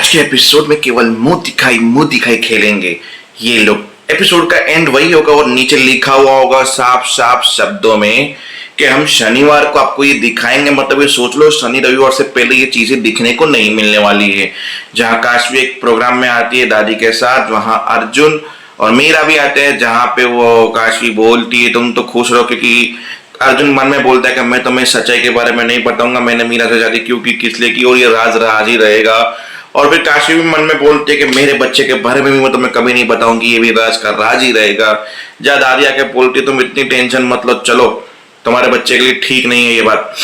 आज के एपिसोड में केवल मुंह दिखाई खेलेंगे ये लोग। एपिसोड का एंड वही होगा और नीचे लिखा हुआ होगा साफ साफ शब्दों में कि हम शनिवार को आपको ये दिखाएंगे। मतलब ये सोच लो, शनि रविवार से पहले ये चीजें दिखने को नहीं मिलने वाली है। जहाँ काशवी एक प्रोग्राम में आती है दादी के साथ, वहां अर्जुन और मीरा भी आते हैं, जहाँ पे वो काशवी बोलती है तुम तो खुश रहो, क्योंकि अर्जुन मन में बोलता है कि मैं तुम्हें सच्चाई के बारे में नहीं बताऊंगा, मैंने मीरा से शादी क्यों की, किस लिए की, और ये राज राज ही रहेगा। और फिर काशी भी मन में बोलते है कि मेरे बच्चे के बारे में भी मैं तुम्हें कभी नहीं बताऊंगी, ये भी राज का राज ही रहेगा। जब दादी आके बोलती तुम इतनी टेंशन मत लो, चलो तुम्हारे बच्चे के लिए ठीक नहीं है ये बात।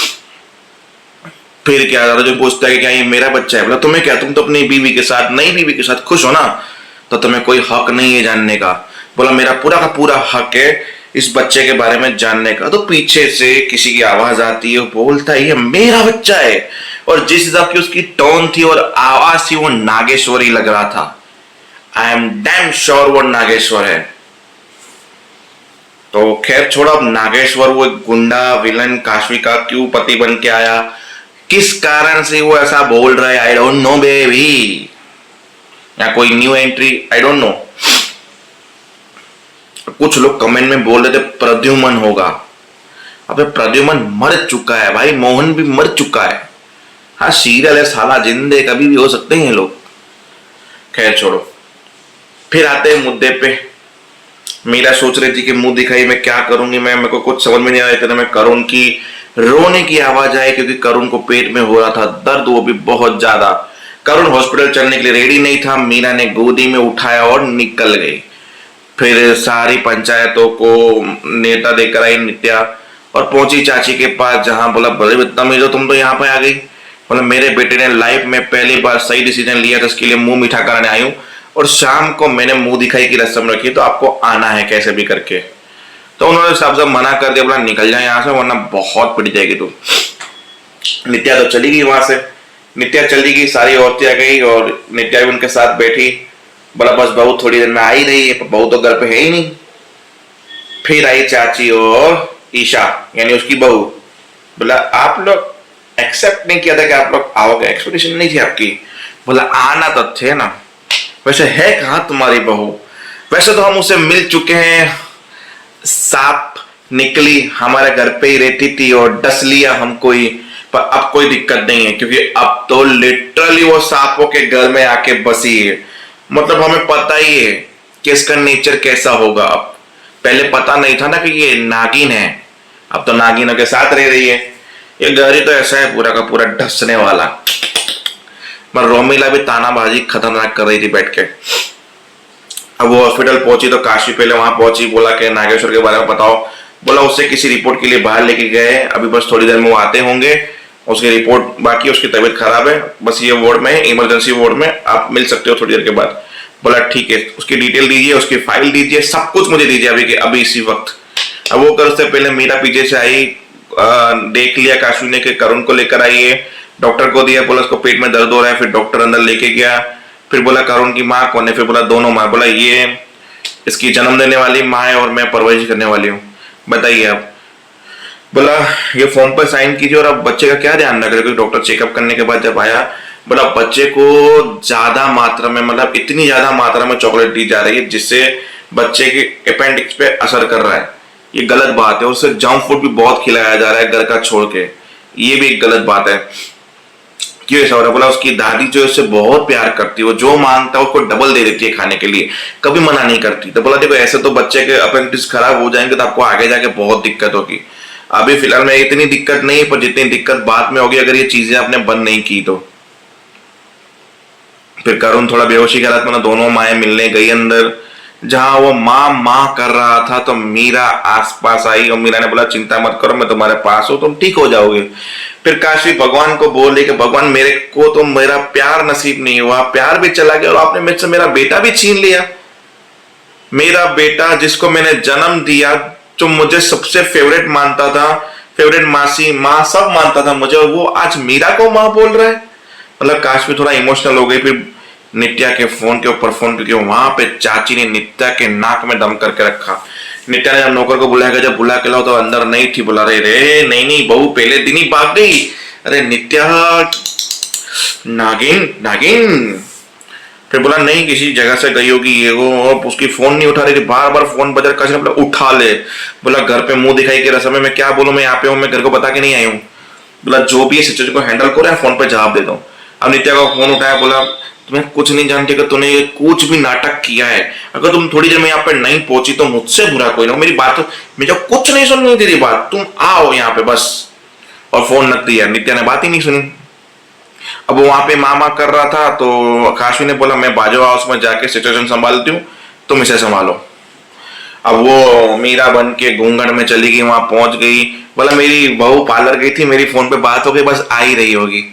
फिर क्या अर्जुन पूछता है कि क्या ये मेरा बच्चा है? बोला तुम्हें क्या, तुम तो अपनी बीवी के साथ, नई बीवी के साथ खुश हो ना, तो तुम्हें कोई हक नहीं है जानने का। बोला मेरा पूरा का पूरा हक है इस बच्चे के बारे में जानने का। तो पीछे से किसी की आवाज आती है, बोलता है ये मेरा बच्चा है। और जिस हिसाब की उसकी टोन थी और आवाज थी वो नागेश्वरी लग रहा था। आई एम डैम श्योर वो नागेश्वर है। तो खैर छोड़ो, अब नागेश्वर वो एक गुंडा विलन काशवी का क्यों पति बन के आया, किस कारण से वो ऐसा बोल रहा है, आई डोंट नो बेबी, या कोई new entry, I don't know. कुछ लोग कमेंट में बोल रहे थे प्रद्युमन होगा। अबे प्रद्युमन मर चुका है भाई, मोहन भी मर चुका है। हाँ सीरियल है साला, जिंदे कभी भी हो सकते हैं लोग। खैर छोड़ो, फिर आते हैं मुद्दे पे। मीरा सोच रही थी कि मुंह दिखाई मैं क्या करूंगी, मेरे को कुछ समझ में नहीं आ रहा था। मैं करुण की रोने की आवाज आई, क्योंकि करुण को पेट में हो रहा था दर्द, वो भी बहुत ज्यादा। करुण हॉस्पिटल चलने के लिए रेडी नहीं था, मीरा ने गोदी में उठाया और निकल गई। फिर सारी पंचायतों को नेता देकर आई नित्या और पहुंची चाची के पास, जहां बोला बड़े बदतमीज हो तुम तो यहाँ पे आ गई। बोला मेरे बेटे ने लाइफ में पहली बार सही डिसीजन लिया था, इसके लिए मुंह मीठा कराने आई हूँ, और शाम को मैंने मुंह दिखाई की रस्म रखी, तो आपको आना है कैसे भी करके। तो उन्होंने साफ साफ मना कर दिया, बोला निकल जाए यहाँ से वरना बहुत पिट जाएगी तू। नित्या तो चली गई वहां से। नित्या चली गई, सारी औरतें आ गई और नित्या भी उनके साथ बैठी। बोला बस बहू थोड़ी देर में आ ही रही है, बहू तो घर पे है ही नहीं। फिर आई चाची और ईशा यानी उसकी बहू। बोला आप लोग एक्सेप्ट नहीं किया था कि आप लोग आओगे, एक्सपेक्टेशन नहीं थी आपकी। बोला आना तो थे ना, वैसे है कहाँ तुम्हारी बहू? वैसे तो हम उससे मिल चुके हैं, सांप निकली हमारे घर पे ही रहती थी और डस लिया हमको ही, पर अब कोई दिक्कत नहीं है, क्योंकि अब तो लिटरली वो सांपों के घर में आके बसी है। मतलब हमें पता ही है कि इसका नेचर कैसा होगा। अब पहले पता नहीं था ना कि ये नागिन है, अब तो नागिनों के साथ रह रही है। ये घर ही तो ऐसा है पूरा का पूरा ढसने वाला। पर रोमिला भी तानाबाजी खतरनाक कर रही थी बैठ के। अब वो हॉस्पिटल पहुंची तो काशी पहले वहां पहुंची, बोला कि नागेश्वर के बारे में बताओ। बोला उससे किसी रिपोर्ट के लिए बाहर लेके गए, अभी बस थोड़ी देर में वो आते होंगे, उसकी रिपोर्ट बाकी, उसकी तबीयत खराब है, बस ये वार्ड में है, इमरजेंसी वार्ड में, आप मिल सकते हो थोड़ी देर के बाद। बोला ठीक है, उसकी डिटेल दीजिए, उसकी फाइल दीजिए, सब कुछ मुझे दीजिए अभी इसी वक्त। अब वो कर उससे पहले मीरा पीछे से आई, देख लिया काशवी ने कि करुण को लेकर आई है, डॉक्टर को दिया, बोला उसको पेट में दर्द हो रहा है। फिर डॉक्टर अंदर लेके गया, फिर बोला करुण की माँ कौन है? फिर बोला दोनों माँ। बोला ये इसकी जन्म देने वाली माँ है और मैं परवरिश करने वाली हूँ, बताइए आप। बोला ये फॉर्म पर साइन कीजिए और अब बच्चे का क्या ध्यान रख रहे हो? डॉक्टर चेकअप करने के बाद जब आया, बोला बच्चे को ज्यादा मात्रा में, मतलब इतनी ज्यादा मात्रा में चॉकलेट दी जा रही है जिससे बच्चे के अपेंडिक्स पे असर कर रहा है, ये गलत बात है। उससे जंक फूड भी बहुत खिलाया जा रहा है घर का छोड़ के, ये भी एक गलत बात है। क्यों ऐसा हो रहा है? बोला उसकी दादी जो उससे बहुत प्यार करती है, वो जो मांगता है उसको डबल दे देती है खाने के लिए, कभी मना नहीं करती। तो बोला देखो ऐसे तो बच्चे के अपेंडिक्स खराब हो जाएंगे तो आपको आगे जाके बहुत दिक्कत होगी। अभी फिलहाल में इतनी दिक्कत नहीं है, पर जितनी दिक्कत बाद में होगी अगर ये चीजें आपने बंद नहीं की तो। फिर करुण थोड़ा बेहोशी के हालत में, दोनों माएँ मिलने गई अंदर, जहां वो माँ कर रहा था तो मीरा आसपास आई और मीरा ने बोला चिंता मत करो, मैं तुम्हारे पास हूं, तुम ठीक हो जाओगे। फिर काशी भगवान को बोल रही कि भगवान मेरे को तो मेरा प्यार नसीब नहीं हुआ, प्यार भी चला गया और आपने मुझसे से मेरा बेटा भी छीन लिया। मेरा बेटा जिसको मैंने जन्म दिया, जो मुझे सबसे फेवरेट मानता था, फेवरेट मासी माँ सब मानता था मुझे, और वो आज मीरा को माँ बोल रहा है। मतलब काशी थोड़ा इमोशनल हो गई। फिर नित्या के फोन के ऊपर फोन, क्योंकि वहां पे चाची ने नित्या के नाक में दम करके रखा। नित्या ने जब नौकर को बुलाया, जब बुला के लाओ तो अंदर नहीं थी। बोला रे नहीं बहू पहले दिन ही भाग गई। अरे नित्या नागिन नागिन फिर बोला नहीं किसी जगह से गई होगी ये वो, और उसकी फोन नहीं उठा रही थी, बार बार फोन बजा, काशी ने बोला उठा ले। बोला घर पे मुंह दिखाई के रस्म में मैं क्या बोलूं, मैं यहाँ पे हूँ, मैं घर को बता के नहीं आई हूँ। बोला जो भी है सिचुएशन को हैंडल करो या फोन पे जवाब दे दो। अब नित्या का फोन उठाया, बोला तुम्हें कुछ नहीं जानती कि तूने ये कुछ भी नाटक किया है, अगर तुम थोड़ी देर में यहाँ पे नहीं पहुंची तो मुझसे बुरा कोई ना, मेरी बात मुझे कुछ नहीं सुन रही तेरी बात, तुम आओ यहाँ पे बस। और फोन रख दिया, नित्या ने बात ही नहीं सुनी। अब वो वहां पे मामा कर रहा था तो काशी ने बोला मैं बाजू हाउस में जाके सिचुएशन संभालती हूँ, तुम इसे संभालो। अब वो मीरा बन के घूंघट में चली गई, वहां पहुंच गई। बोला मेरी बहू पार्लर गई थी, मेरी फोन पे बात हो गई, बस आ ही रही होगी।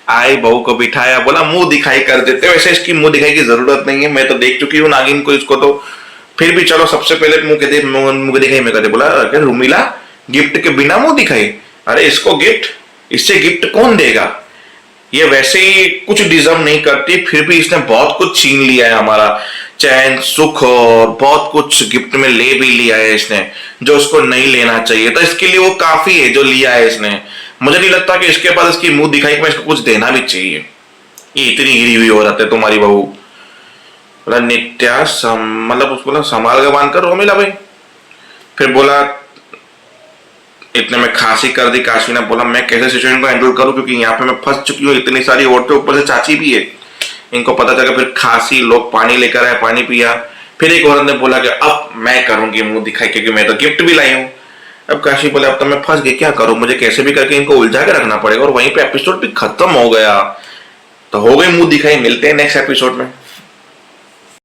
आई बहू को बिठाया, बोला मुंह दिखाई कर देते, वैसे इसकी मुंह दिखाई की जरूरत नहीं है, मैं तो देख चुकी हूँ नागिन को, इसको तो फिर भी चलो सबसे पहले मुंह दिखाई में कहते। बोला अगर रूमिला गिफ्ट के बिना मुंह दिखाई, अरे इसको गिफ्ट, इससे गिफ्ट कौन देगा, ये वैसे ही कुछ डिजर्व नहीं करती, फिर भी इसने बहुत कुछ छीन लिया है हमारा, चैन सुख और बहुत कुछ गिफ्ट में ले भी लिया है इसने, जो उसको नहीं लेना चाहिए, तो इसके लिए वो काफी है जो लिया है इसने। मुझे नहीं लगता कि इसके बाद इसकी मुंह दिखाई में इसको कुछ देना भी चाहिए, ये इतनी गिरी हुई हो जाते तुम्हारी बहू। बोला नित्या मतलब उसको बोला संभाल के बांध कर रोमिला भाई। फिर बोला इतने में खांसी कर दी काशी ने। बोला मैं कैसे सिचुएशन को हैंडल करूं, क्योंकि यहाँ पे मैं फंस चुकी हूँ, इतनी सारी औरतें, ऊपर से चाची भी है, इनको पता चला। फिर खांसी, लोग पानी लेकर आए, पानी पिया। फिर एक औरत ने बोला कि अब मैं करूंगी मुंह दिखाई, क्योंकि मैं तो गिफ्ट भी लाई हूँ। अब काशी बोले अब तो मैं फंस गई, क्या करूं, मुझे कैसे भी करके इनको उलझा के रखना पड़ेगा। और वहीं पे एपिसोड भी खत्म हो गया। तो हो गई मुंह दिखाई, मिलते हैं नेक्स्ट एपिसोड में।